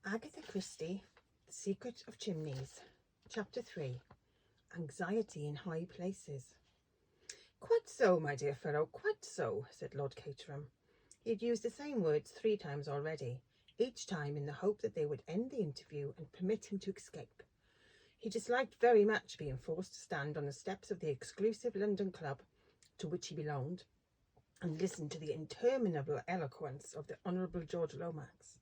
Agatha Christie, The Secret of Chimneys, Chapter 3, Anxiety in High Places. "Quite so, my dear fellow, quite so," said Lord Caterham. He had used the same words 3 times already, each time in the hope that they would end the interview and permit him to escape. He disliked very much being forced to stand on the steps of the exclusive London club to which he belonged and listen to the interminable eloquence of the Honourable George Lomax.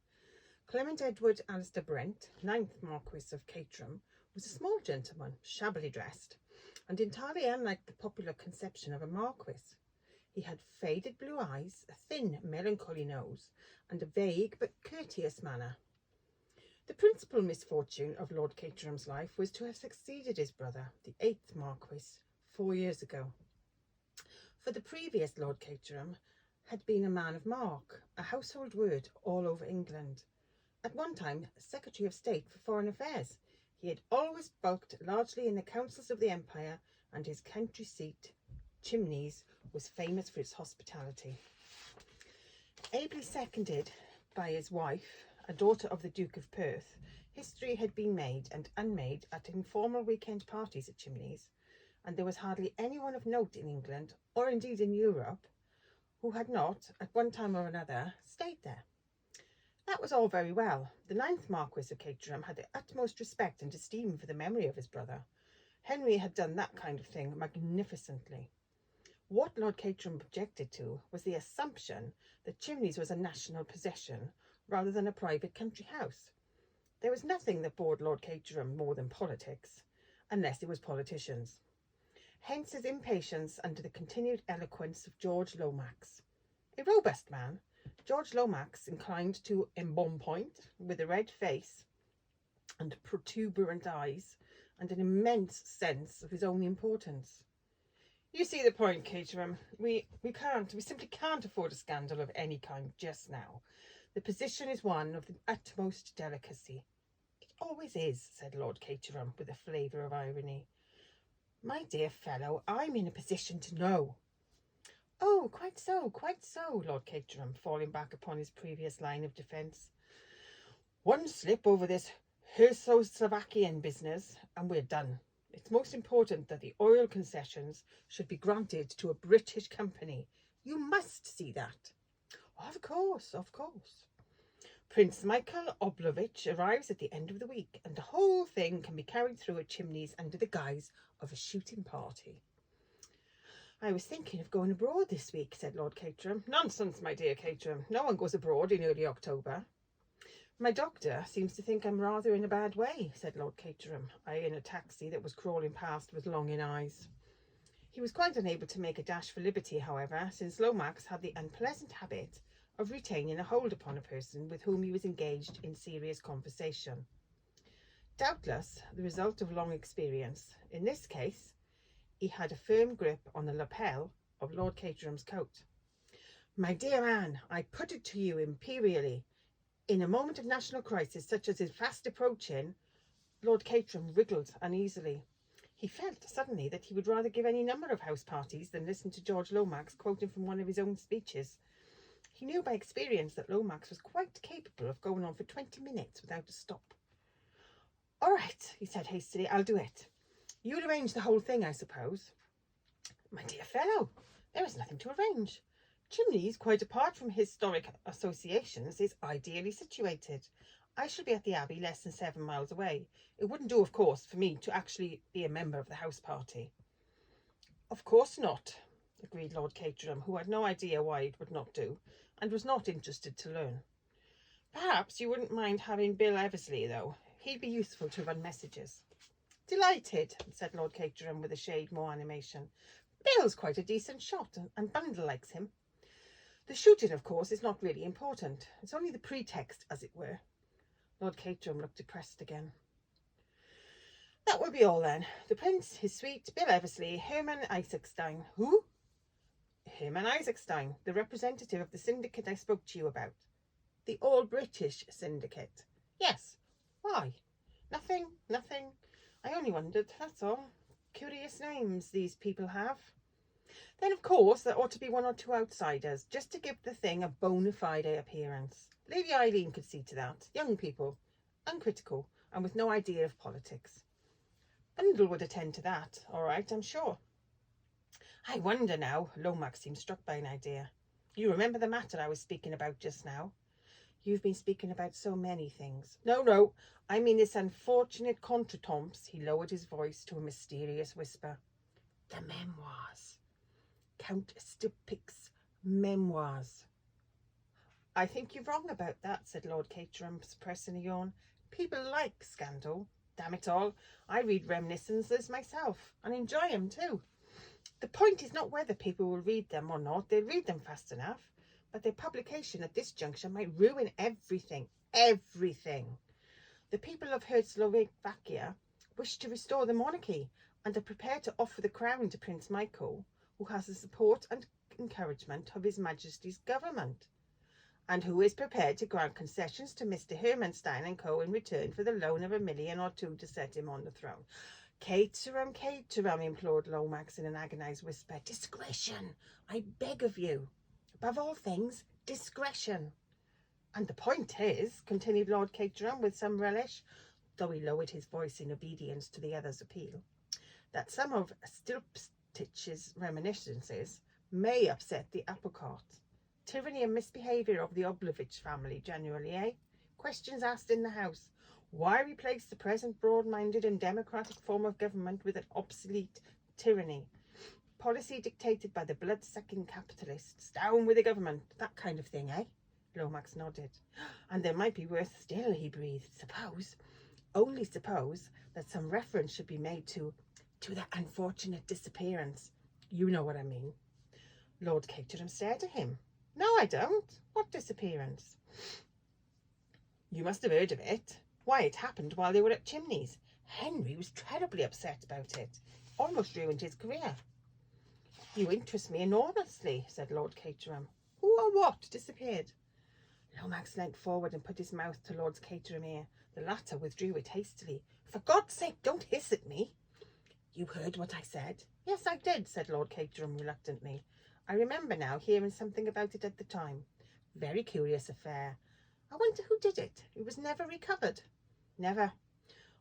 Clement Edward Alistair Brent, 9th Marquis of Caterham, was a small gentleman, shabbily dressed, and entirely unlike the popular conception of a marquis. He had faded blue eyes, a thin, melancholy nose, and a vague but courteous manner. The principal misfortune of Lord Caterham's life was to have succeeded his brother, the 8th Marquis, 4 years ago. For the previous Lord Caterham had been a man of mark, a household word all over England. At one time Secretary of State for Foreign Affairs, he had always bulked largely in the councils of the Empire, and his country seat, Chimneys, was famous for its hospitality. Ably seconded by his wife, a daughter of the Duke of Perth, history had been made and unmade at informal weekend parties at Chimneys, and there was hardly anyone of note in England, or indeed in Europe, who had not, at one time or another, stayed there. That was all very well. The 9th Marquis of Caterham had the utmost respect and esteem for the memory of his brother. Henry had done that kind of thing magnificently. What Lord Caterham objected to was the assumption that Chimneys was a national possession rather than a private country house. There was nothing that bored Lord Caterham more than politics, unless it was politicians. Hence his impatience under the continued eloquence of George Lomax. A robust man, George Lomax inclined to embonpoint, with a red face and protuberant eyes, and an immense sense of his own importance. "You see the point, Caterham. We simply can't afford a scandal of any kind just now. The position is one of the utmost delicacy." "It always is," said Lord Caterham, with a flavour of irony. "My dear fellow, I'm in a position to know." "Oh, quite so, Lord Caterham," falling back upon his previous line of defence. "One slip over this Czechoslovakian business, and we're done. It's most important that the oil concessions should be granted to a British company. You must see that." Of course. "Prince Michael Oblovich arrives at the end of the week, and the whole thing can be carried through at Chimneys under the guise of a shooting party." "I was thinking of going abroad this week," said Lord Caterham. "Nonsense, my dear Caterham. No one goes abroad in early October." "My doctor seems to think I'm rather in a bad way," said Lord Caterham, eyeing a taxi that was crawling past with longing eyes. He was quite unable to make a dash for liberty, however, since Lomax had the unpleasant habit of retaining a hold upon a person with whom he was engaged in serious conversation. Doubtless the result of long experience. In this case, he had a firm grip on the lapel of Lord Caterham's coat. "My dear man, I put it to you imperially. In a moment of national crisis such as is fast approaching—" Lord Caterham wriggled uneasily. He felt suddenly that he would rather give any number of house parties than listen to George Lomax quoting from one of his own speeches. He knew by experience that Lomax was quite capable of going on for 20 minutes without a stop. "All right," he said hastily, "I'll do it. You'll arrange the whole thing, I suppose?" "My dear fellow, there is nothing to arrange. Chimneys, quite apart from historic associations, is ideally situated. I shall be at the Abbey less than 7 miles away. It wouldn't do, of course, for me to actually be a member of the house party." "Of course not," agreed Lord Caterham, who had no idea why it would not do, and was not interested to learn. "Perhaps you wouldn't mind having Bill Eversley, though. He'd be useful to run messages." "Delighted," said Lord Caterham with a shade more animation. "Bill's quite a decent shot, and Bundle likes him. The shooting, of course, is not really important. It's only the pretext, as it were." Lord Caterham looked depressed again. "That will be all, then. The Prince, his suite, Bill Eversley, Herman Isaacstein." "Who?" "Herman Isaacstein, the representative of the syndicate I spoke to you about." "The all-British syndicate?" "Yes. Why?" Nothing. I only wondered, that's all. Curious names these people have." "Then, of course, there ought to be 1 or 2 outsiders, just to give the thing a bona fide appearance. Lady Eileen could see to that. Young people. uncritical, and with no idea of politics. Bundle would attend to that, all right, I'm sure. I wonder now, Lomax seemed struck by an idea. You remember the matter I was speaking about just now? You've been speaking about so many things. No, I mean this unfortunate contretemps. He lowered his voice to a mysterious whisper. The memoirs. Count Stipic's memoirs. I think you're wrong about that, said Lord Caterham, suppressing a yawn. People like scandal. Damn it all, I read reminiscences myself, and enjoy them too. The point is not whether people will read them or not. They'll read them fast enough. But their publication at this juncture might ruin everything. Everything. The people of Slovakia wish to restore the monarchy and are prepared to offer the crown to Prince Michael, who has the support and encouragement of His Majesty's government, and who is prepared to grant concessions to Mr. Hermanstein and Co. in return for the loan of $1 million or $2 to set him on the throne. Caterham, implored Lomax in an agonised whisper. Discretion, I beg of you. Above all things, discretion. And the point is, continued Lord Caterham with some relish, though he lowered his voice in obedience to the other's appeal, that some of Stilpstich's reminiscences may upset the apple cart. Tyranny and misbehaviour of the Oblovich family generally, eh? Questions asked in the House. Why replace the present broad-minded and democratic form of government with an obsolete tyranny? Policy dictated by the blood-sucking capitalists. Down with the government. That kind of thing, eh? Lomax nodded. And there might be worse still, he breathed. Suppose, only suppose, that some reference should be made to that unfortunate disappearance. You know what I mean. Lord Caterham stared at him. No, I don't. What disappearance? You must have heard of it. Why, it happened while they were at Chimneys. Henry was terribly upset about it. Almost ruined his career. You interest me enormously, said Lord Caterham. Who or what disappeared? Lomax leant forward and put his mouth to Lord Caterham's ear. The latter withdrew it hastily. For God's sake, don't hiss at me. You heard what I said? Yes, I did, said Lord Caterham reluctantly. I remember now hearing something about it at the time. Very curious affair. I wonder who did it. It was never recovered. Never.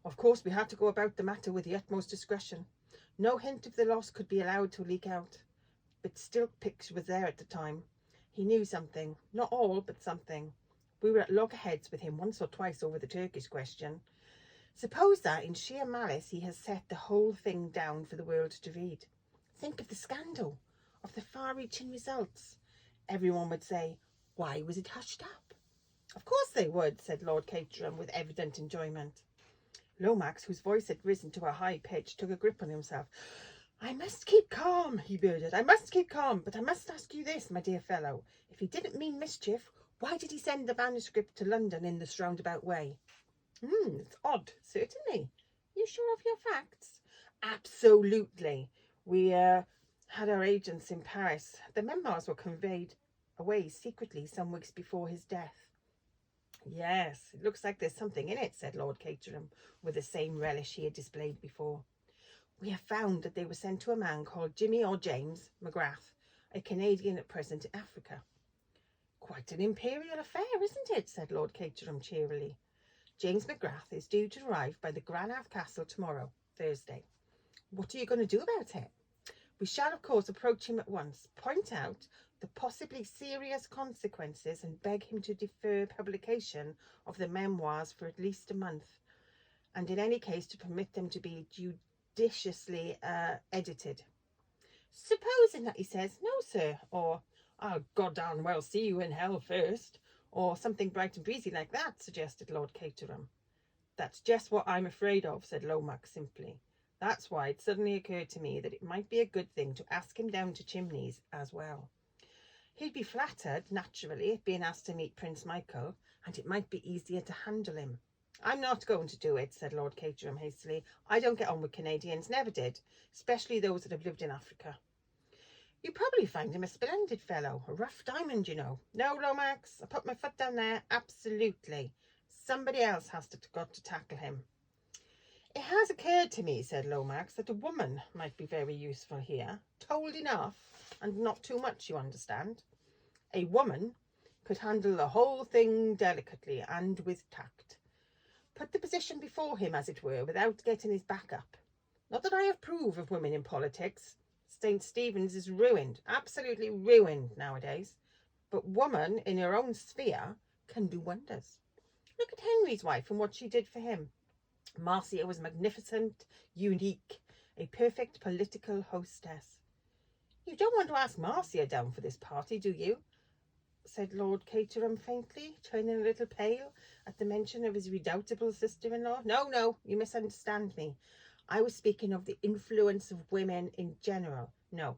Of course, we had to go about the matter with the utmost discretion. No hint of the loss could be allowed to leak out. But Stilpix was there at the time. He knew something. Not all, but something. We were at loggerheads with him once or twice over the Turkish question. Suppose that, in sheer malice, he has set the whole thing down for the world to read. Think of the scandal, of the far-reaching results. Everyone would say, why was it hushed up? Of course they would, said Lord Caterham with evident enjoyment. Lomax, whose voice had risen to a high pitch, took a grip on himself. I must keep calm, he blurted. I must keep calm, but I must ask you this, my dear fellow. If he didn't mean mischief, why did he send the manuscript to London in this roundabout way? It's odd, certainly. You sure of your facts? Absolutely. We had our agents in Paris. The memoirs were conveyed away secretly some weeks before his death. Yes, it looks like there's something in it, said Lord Caterham, with the same relish he had displayed before. We have found that they were sent to a man called Jimmy or James McGrath, a Canadian at present in Africa. Quite an imperial affair, isn't it? Said Lord Caterham cheerily. James McGrath is due to arrive by the Granard Castle tomorrow, Thursday. What are you going to do about it? We shall, of course, approach him at once, point out the possibly serious consequences and beg him to defer publication of the memoirs for at least a month, and in any case to permit them to be judiciously edited. Supposing that he says, no, sir, or I'll goddamn well see you in hell first, or something bright and breezy like that, suggested Lord Caterham. That's just what I'm afraid of, said Lomax simply. That's why it suddenly occurred to me that it might be a good thing to ask him down to Chimneys as well. He'd be flattered, naturally, at being asked to meet Prince Michael, and it might be easier to handle him. I'm not going to do it, said Lord Caterham hastily. I don't get on with Canadians, never did, especially those that have lived in Africa. You probably find him a splendid fellow, a rough diamond, you know. No, Lomax, I put my foot down there, absolutely. Somebody else has got to tackle him. It has occurred to me, said Lomax, that a woman might be very useful here, told enough, and not too much, you understand. A woman could handle the whole thing delicately and with tact. put the position before him, as it were, without getting his back up. Not that I approve of women in politics. St. Stephen's is ruined, absolutely ruined nowadays. But woman in her own sphere can do wonders. Look at Henry's wife and what she did for him. Marcia was magnificent, unique, a perfect political hostess. You don't want to ask Marcia down for this party, do you? Said Lord Caterham faintly, turning a little pale at the mention of his redoubtable sister-in-law. No, you misunderstand me. I was speaking of the influence of women in general. No,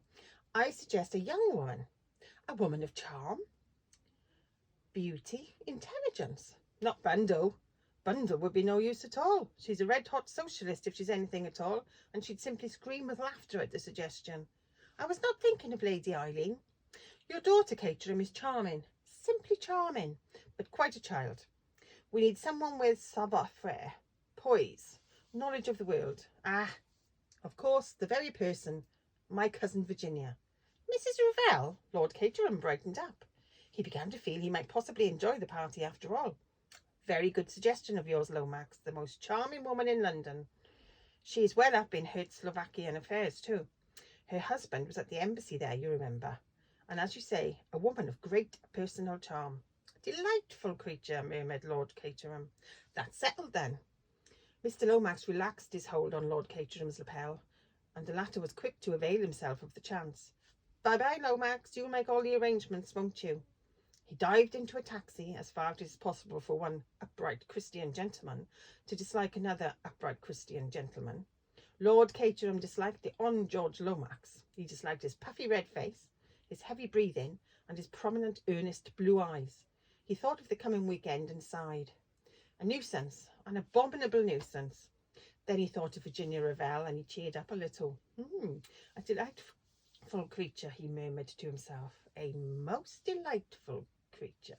I suggest a young woman, a woman of charm, beauty, intelligence. Not Bundle. Bundle would be no use at all. She's a red-hot socialist if she's anything at all, and she'd simply scream with laughter at the suggestion. I was not thinking of Lady Eileen. Your daughter, Caterham, is charming, simply charming, but quite a child. We need someone with savoir-faire, poise, knowledge of the world. Ah, of course, the very person, my cousin Virginia. Mrs. Revell? Lord Caterham brightened up. He began to feel he might possibly enjoy the party after all. Very good suggestion of yours, Lomax, the most charming woman in London. She is well up in her Slovakian affairs too. Her husband was at the embassy there, you remember. And as you say, a woman of great personal charm. Delightful creature, murmured Lord Caterham. That's settled then. Mr. Lomax relaxed his hold on Lord Caterham's lapel, and the latter was quick to avail himself of the chance. Bye-bye, Lomax. You'll make all the arrangements, won't you? He dived into a taxi as far as possible for one upright Christian gentleman to dislike another upright Christian gentleman. Lord Caterham disliked the on George Lomax. He disliked his puffy red face, his heavy breathing, and his prominent, earnest blue eyes. He thought of the coming weekend and sighed. A nuisance, an abominable nuisance. Then he thought of Virginia Revell and he cheered up a little. A delightful creature, he murmured to himself. A most delightful creature.